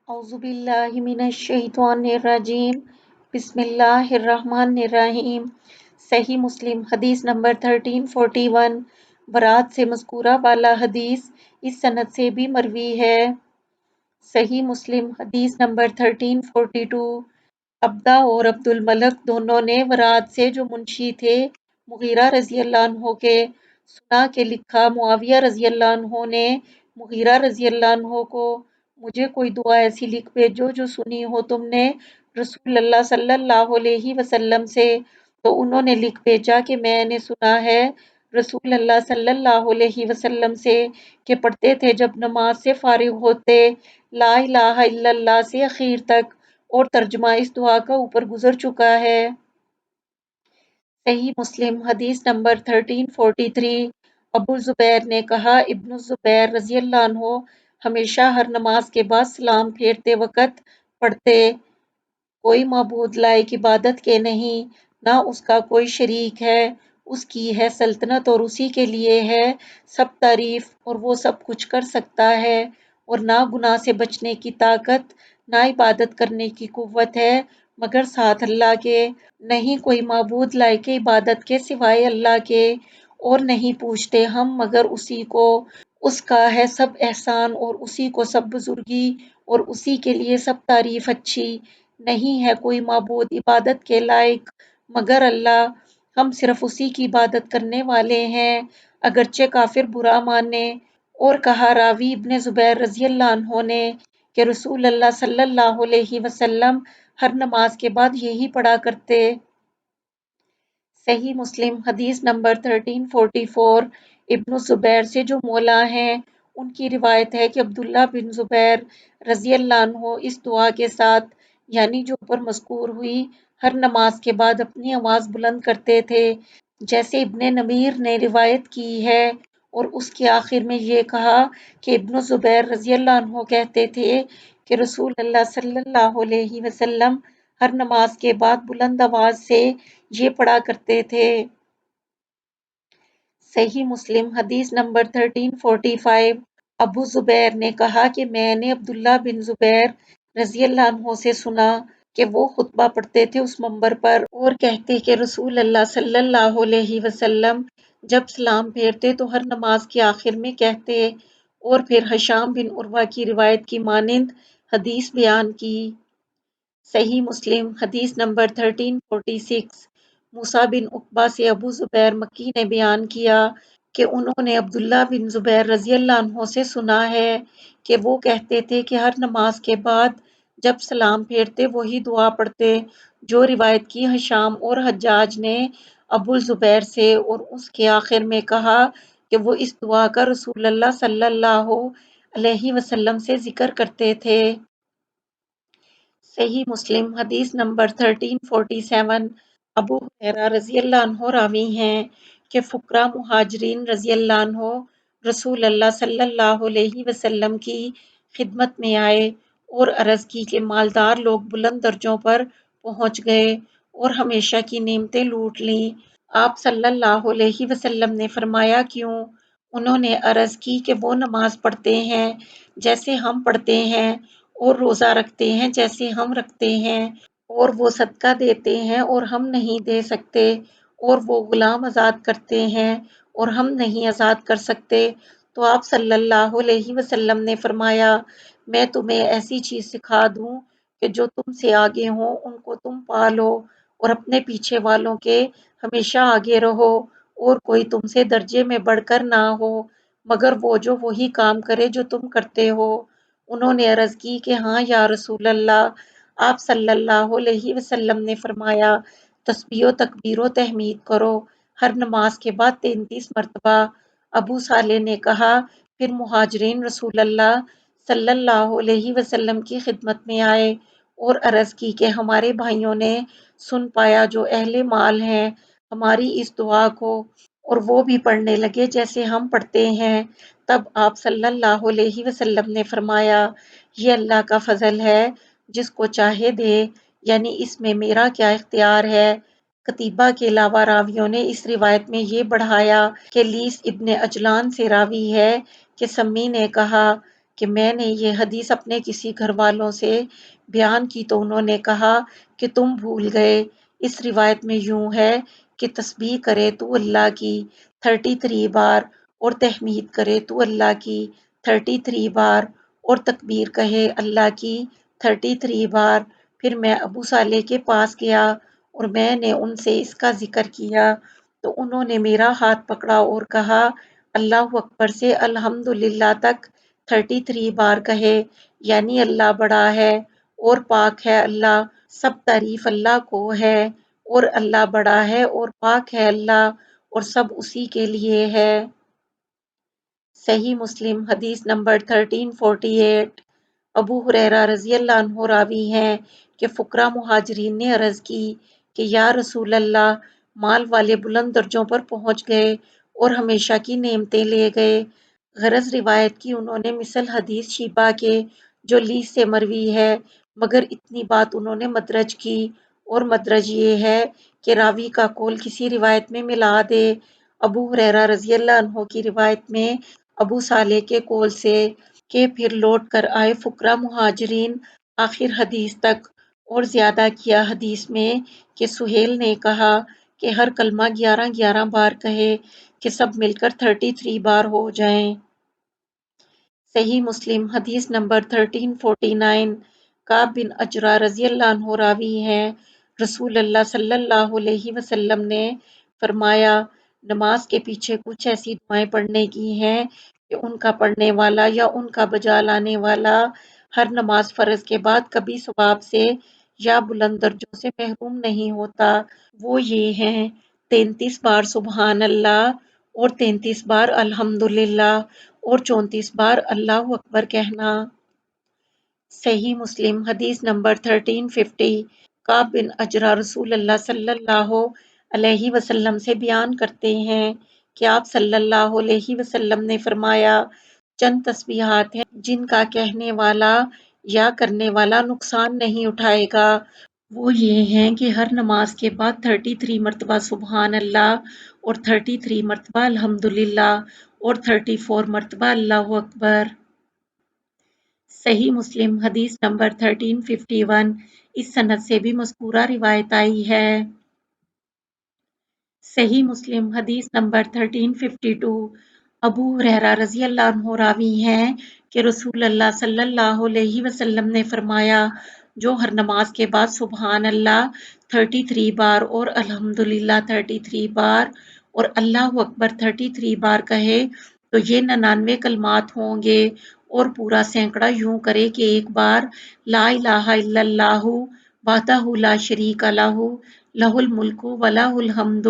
اعوذ باللہ من الشیطان الرجیم بسم اللہ الرحمن الرحیم۔ صحیح مسلم حدیث نمبر 1341 برات سے مذکورہ بالا حدیث اس سند سے بھی مروی ہے۔ صحیح مسلم حدیث نمبر 1342 عبدہ اور عبد الملک دونوں نے برات سے جو منشی تھے مغیرہ رضی اللہ عنہ کے سنا کے لکھا معاویہ رضی اللہ عنہ نے مغیرہ رضی اللہ عنہ کو مجھے کوئی دعا ایسی لکھ بھیجو جو سنی ہو تم نے رسول اللہ صلی اللہ علیہ وسلم سے، تو انہوں نے لکھ بھیجا کہ میں نے سنا ہے رسول اللہ صلی اللہ علیہ وسلم سے کہ پڑھتے تھے جب نماز سے فارغ ہوتے لا الہ الا اللہ سے اخیر تک، اور ترجمہ اس دعا کا اوپر گزر چکا ہے۔ صحیح مسلم حدیث نمبر 1343 ابو زبیر نے کہا ابن الزبیر رضی اللہ عنہ ہمیشہ ہر نماز کے بعد سلام پھیرتے وقت پڑھتے، کوئی معبود لائق عبادت کے نہیں، نہ اس کا کوئی شریک ہے، اس کی ہے سلطنت اور اسی کے لیے ہے سب تعریف، اور وہ سب کچھ کر سکتا ہے، اور نہ گناہ سے بچنے کی طاقت نہ عبادت کرنے کی قوت ہے مگر ساتھ اللہ کے، نہیں کوئی معبود لائق عبادت کے سوائے اللہ کے، اور نہیں پوچھتے ہم مگر اسی کو، اس کا ہے سب احسان اور اسی کو سب بزرگی اور اسی کے لیے سب تعریف اچھی، نہیں ہے کوئی معبود عبادت کے لائق مگر اللہ، ہم صرف اسی کی عبادت کرنے والے ہیں اگرچہ کافر برا مانے۔ اور کہا راوی ابن زبیر رضی اللہ عنہ نے کہ رسول اللہ صلی اللہ علیہ وسلم ہر نماز کے بعد یہی پڑھا کرتے۔ صحیح مسلم حدیث نمبر 1344 ابن الزبیر سے جو مولا ہیں ان کی روایت ہے کہ عبداللہ بن زبیر رضی اللہ عنہ اس دعا کے ساتھ یعنی جو اوپر مذکور ہوئی ہر نماز کے بعد اپنی آواز بلند کرتے تھے، جیسے ابن نمیر نے روایت کی ہے، اور اس کے آخر میں یہ کہا کہ ابن زبیر رضی اللہ عنہ کہتے تھے کہ رسول اللہ صلی اللہ علیہ وسلم ہر نماز کے بعد بلند آواز سے یہ پڑھا کرتے تھے۔ صحیح مسلم حدیث نمبر 1345 ابو زبیر نے کہا کہ میں نے عبداللہ بن زبیر رضی اللہ عنہ سے سنا کہ وہ خطبہ پڑھتے تھے اس منبر پر اور کہتے کہ رسول اللہ صلی اللہ علیہ وسلم جب سلام پھیرتے تو ہر نماز کے آخر میں کہتے، اور پھر ہشام بن عروہ کی روایت کی مانند حدیث بیان کی۔ صحیح مسلم حدیث نمبر 1346 موسیٰ بن عقبہ سے ابو زبیر مکی نے بیان کیا کہ انہوں نے عبداللہ بن زبیر رضی اللہ عنہ سے سنا ہے کہ وہ کہتے تھے کہ ہر نماز کے بعد جب سلام پھیرتے وہی دعا پڑھتے جو روایت کی ہشام اور حجاج نے ابو زبیر سے، اور اس کے آخر میں کہا کہ وہ اس دعا کا رسول اللہ صلی اللہ علیہ وسلم سے ذکر کرتے تھے۔ صحیح مسلم حدیث نمبر 1347 ابو ہریرہ رضی اللہ عنہ راوی ہیں کہ فقراء مہاجرین رضی اللہ عنہ رسول اللہ صلی اللہ علیہ وسلم کی خدمت میں آئے اور عرض کی کہ مالدار لوگ بلند درجوں پر پہنچ گئے اور ہمیشہ کی نعمتیں لوٹ لیں۔ آپ صلی اللہ علیہ وسلم نے فرمایا کیوں؟ انہوں نے عرض کی کہ وہ نماز پڑھتے ہیں جیسے ہم پڑھتے ہیں، اور روزہ رکھتے ہیں جیسے ہم رکھتے ہیں، اور وہ صدقہ دیتے ہیں اور ہم نہیں دے سکتے، اور وہ غلام آزاد کرتے ہیں اور ہم نہیں آزاد کر سکتے، تو آپ صلی اللہ علیہ وسلم نے فرمایا میں تمہیں ایسی چیز سکھا دوں کہ جو تم سے آگے ہوں ان کو تم پالو اور اپنے پیچھے والوں کے ہمیشہ آگے رہو، اور کوئی تم سے درجے میں بڑھ کر نہ ہو مگر وہ جو وہی کام کرے جو تم کرتے ہو۔ انہوں نے عرض کی کہ ہاں یا رسول اللہ۔ آپ صلی اللہ علیہ وسلم نے فرمایا تسبیح و تکبیر و تحمید کرو ہر نماز کے بعد 33 مرتبہ۔ ابو صالح نے کہا پھر مہاجرین رسول اللہ صلی اللہ علیہ وسلم کی خدمت میں آئے اور عرض کی کہ ہمارے بھائیوں نے سن پایا جو اہل مال ہیں ہماری اس دعا کو، اور وہ بھی پڑھنے لگے جیسے ہم پڑھتے ہیں۔ تب آپ صلی اللہ علیہ وسلم نے فرمایا یہ اللہ کا فضل ہے جس کو چاہے دے، یعنی اس میں میرا کیا اختیار ہے۔ قتیبہ کے علاوہ راویوں نے اس روایت میں یہ بڑھایا کہ لیث ابن عجلان سے راوی ہے کہ سمی نے کہا کہ میں نے یہ حدیث اپنے کسی گھر والوں سے بیان کی تو انہوں نے کہا کہ تم بھول گئے۔ اس روایت میں یوں ہے کہ تسبیح کرے تو اللہ کی 33 بار اور تحمید کرے تو اللہ کی 33 بار اور تکبیر کہے اللہ کی 33 بار۔ پھر میں ابو صالح کے پاس گیا اور میں نے ان سے اس کا ذکر کیا تو انہوں نے میرا ہاتھ پکڑا اور کہا اللہ اکبر سے الحمدللہ تک 33 بار کہے، یعنی اللہ بڑا ہے اور پاک ہے، اللہ سب تعریف اللہ کو ہے اور اللہ بڑا ہے اور پاک ہے اللہ اور سب اسی کے لیے ہے۔ صحیح مسلم حدیث نمبر 1348۔ ابو ہریرہ رضی اللہ عنہ راوی ہیں کہ فقراء مہاجرین نے عرض کی کہ یا رسول اللہ، مال والے بلند درجوں پر پہنچ گئے اور ہمیشہ کی نعمتیں لے گئے۔ غرض روایت کی انہوں نے مثل حدیث شیبہ کے جو لیس سے مروی ہے، مگر اتنی بات انہوں نے مدرج کی اور مدرج یہ ہے کہ راوی کا قول کسی روایت میں ملا دے۔ ابو ہریرہ رضی اللہ عنہ کی روایت میں ابو صالح کے قول سے کہ پھر لوٹ کر آئے فقراء مہاجرین آخر حدیث تک، اور زیادہ کیا حدیث میں کہ سہیل نے کہا کہ ہر کلمہ 11 بار کہے کہ سب مل کر 33 بار ہو جائیں۔ صحیح مسلم حدیث نمبر 1349۔ کعب بن اجرا رضی اللہ عنہ راوی ہیں رسول اللہ صلی اللہ علیہ وسلم نے فرمایا نماز کے پیچھے کچھ ایسی دعائیں پڑھنے کی ہیں کہ ان کا پڑھنے والا یا ان کا بجا لانے والا ہر نماز فرض کے بعد کبھی ثواب سے یا بلند درجوں سے محروم نہیں ہوتا۔ وہ یہ ہیں 33 بار سبحان اللہ اور 33 بار الحمدللہ اور 34 بار اللہ اکبر کہنا۔ صحیح مسلم حدیث نمبر 1350۔ کعب بن اجرا رسول اللہ صلی اللہ علیہ وسلم سے بیان کرتے ہیں کہ آپ صلی اللہ علیہ وسلم نے فرمایا چند تسبیحات ہیں جن کا کہنے والا یا کرنے والا نقصان نہیں اٹھائے گا۔ وہ یہ ہیں کہ ہر نماز کے بعد 33 مرتبہ سبحان اللہ اور 33 مرتبہ الحمدللہ اور 34 مرتبہ اللہ اکبر۔ صحیح مسلم حدیث نمبر 1351۔ اس سند سے بھی مذکورہ روایت آئی ہے۔ صحیح مسلم حدیث نمبر 1352۔ ابو ہریرہ رضی اللہ عنہ راوی ہیں کہ رسول اللہ صلی اللہ علیہ وسلم نے فرمایا جو ہر نماز کے بعد سبحان اللہ 33 بار اور الحمدللہ 33 بار اور اللہ اکبر 33 بار کہے تو یہ 99 کلمات ہوں گے، اور پورا سینکڑا یوں کرے کہ ایک بار لا الہ الا اللہ وحدہ لا شریک لہ لہ الملک و لہ الحمد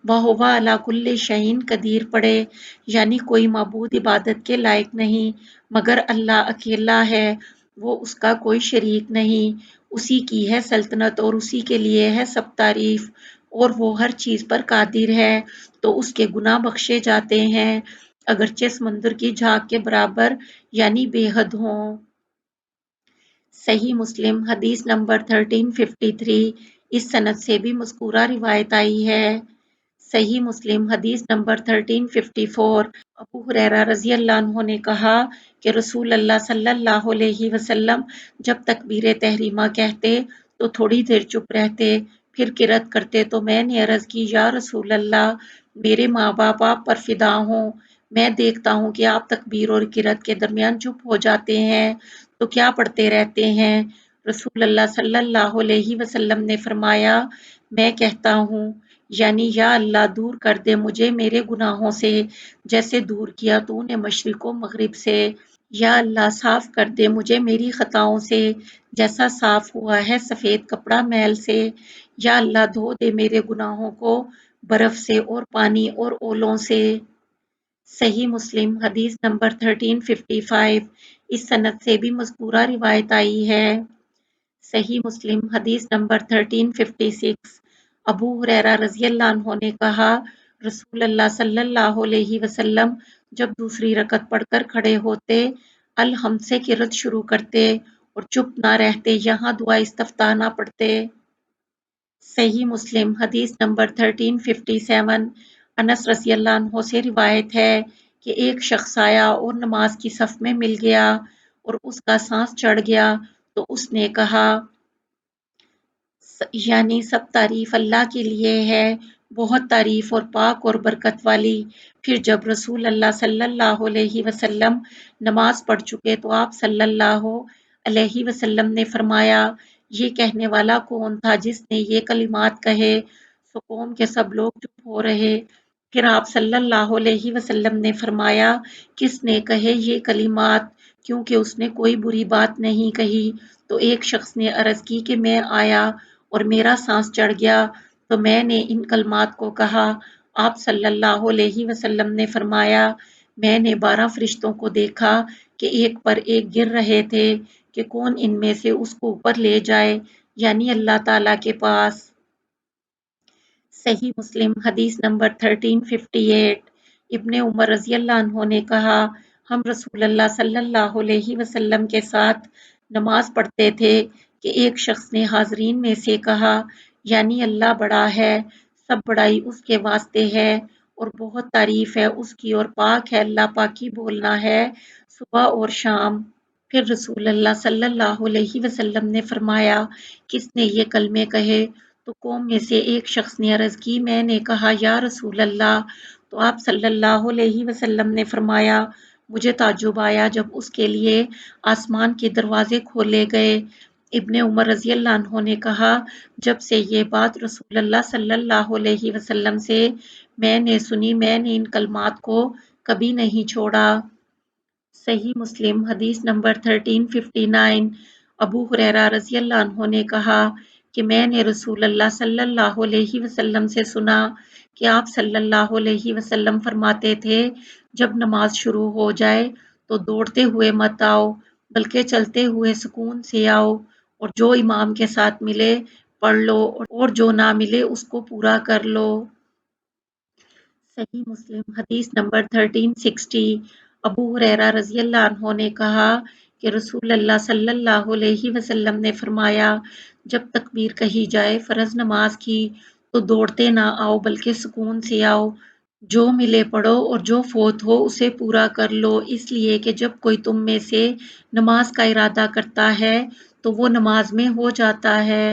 وہو علی کل شیء قدیر پڑھے، یعنی کوئی معبود عبادت کے لائق نہیں مگر اللہ اکیلا ہے، وہ اس کا کوئی شریک نہیں، اسی کی ہے سلطنت اور اسی کے لیے ہے سب تعریف، اور وہ ہر چیز پر قادر ہے، تو اس کے گناہ بخشے جاتے ہیں اگرچہ سمندر کی جھاگ کے برابر یعنی بے حد ہوں۔ صحیح مسلم حدیث نمبر 1353۔ اس سند سے بھی مذکورہ روایت آئی ہے۔ صحیح مسلم حدیث نمبر 1354۔ ابو ہریرہ رضی اللہ عنہ نے کہا کہ رسول اللہ صلی اللہ علیہ وسلم جب تکبیر تحریمہ کہتے تو تھوڑی دیر چپ رہتے، پھر قرأت کرتے تو میں نے عرض کی یا رسول اللہ، میرے ماں باپ آپ پر فدا ہوں، میں دیکھتا ہوں کہ آپ تکبیر اور قرأت کے درمیان چپ ہو جاتے ہیں تو کیا پڑھتے رہتے ہیں؟ رسول اللہ صلی اللہ علیہ وسلم نے فرمایا میں کہتا ہوں یعنی یا اللہ دور کر دے مجھے میرے گناہوں سے جیسے دور کیا تو نے مشرق و مغرب سے، یا اللہ صاف کر دے مجھے میری خطاؤں سے جیسا صاف ہوا ہے سفید کپڑا میل سے، یا اللہ دھو دے میرے گناہوں کو برف سے اور پانی اور اولوں سے۔ صحیح مسلم حدیث نمبر 1355۔ اس سند سے بھی مذکورہ روایت آئی ہے۔ صحیح مسلم حدیث نمبر 1356۔ ابو ہریرہ رضی اللہ عنہ نے کہا رسول اللہ صلی اللہ علیہ وسلم جب دوسری رکعت پڑھ کر کھڑے ہوتے الحمد سے قرأت شروع کرتے اور چپ نہ رہتے یہاں دعا استفتاح نہ پڑھتے۔ صحیح مسلم حدیث نمبر 1357۔ انس رضی اللہ عنہ سے روایت ہے کہ ایک شخص آیا اور نماز کی صف میں مل گیا اور اس کا سانس چڑھ گیا تو اس نے کہا یعنی سب تعریف اللہ کے لیے ہے، بہت تعریف اور پاک اور برکت والی۔ پھر جب رسول اللہ صلی اللہ علیہ وسلم نماز پڑھ چکے تو آپ صلی اللہ علیہ وسلم نے فرمایا، یہ کہنے والا کون تھا جس نے یہ کلمات کہے؟ سو قوم کے سب لوگ چپ ہو رہے۔ پھر آپ صلی اللہ علیہ وسلم نے فرمایا، کس نے کہے یہ کلمات؟ کیونکہ اس نے کوئی بری بات نہیں کہی۔ تو ایک شخص نے عرض کی کہ میں آیا اور میرا سانس چڑھ گیا تو میں نے ان کلمات کو کہا۔ آپ صلی اللہ علیہ وسلم نے فرمایا، میں نے 12 فرشتوں کو دیکھا کہ ایک پر ایک گر رہے تھے کہ کون ان میں سے اس کو اوپر لے جائے، یعنی اللہ تعالیٰ کے پاس۔ صحیح مسلم حدیث نمبر 1358۔ ابن عمر رضی اللہ عنہ نے کہا، ہم رسول اللہ صلی اللہ علیہ وسلم کے ساتھ نماز پڑھتے تھے کہ ایک شخص نے حاضرین میں سے کہا، یعنی اللہ بڑا ہے، سب بڑائی اس کے واسطے ہے اور بہت تعریف ہے اس کی اور پاک ہے اللہ پاکی بولنا ہے صبح اور شام۔ پھر رسول اللہ صلی اللہ علیہ وسلم نے فرمایا، کس نے یہ کلمے کہے؟ تو قوم میں سے ایک شخص نے عرض کی، میں نے کہا یا رسول اللہ۔ تو آپ صلی اللہ علیہ وسلم نے فرمایا، مجھے تعجب آیا جب اس کے لیے آسمان کے دروازے کھولے گئے۔ ابن عمر رضی اللہ عنہ نے کہا، جب سے یہ بات رسول اللہ صلی اللہ علیہ وسلم سے میں نے سنی، میں نے ان کلمات کو کبھی نہیں چھوڑا۔ صحیح مسلم حدیث نمبر 1359۔ ابو ہریرہ رضی اللہ عنہ نے کہا کہ میں نے رسول اللہ صلی اللہ علیہ وسلم سے سنا کہ آپ صلی اللہ علیہ وسلم فرماتے تھے، جب نماز شروع ہو جائے تو دوڑتے ہوئے مت آؤ بلکہ چلتے ہوئے سکون سے آؤ، اور جو امام کے ساتھ ملے پڑھ لو اور جو نہ ملے اس کو پورا کر لو۔ صحیح مسلم حدیث نمبر 1360۔ ابو ہریرہ رضی اللہ عنہ نے کہا کہ رسول اللہ صلی اللہ علیہ وسلم نے فرمایا، جب تکبیر کہی جائے فرض نماز کی تو دوڑتے نہ آؤ بلکہ سکون سے آؤ، جو ملے پڑھو اور جو فوت ہو اسے پورا کر لو، اس لیے کہ جب کوئی تم میں سے نماز کا ارادہ کرتا ہے تو وہ نماز میں ہو جاتا ہے۔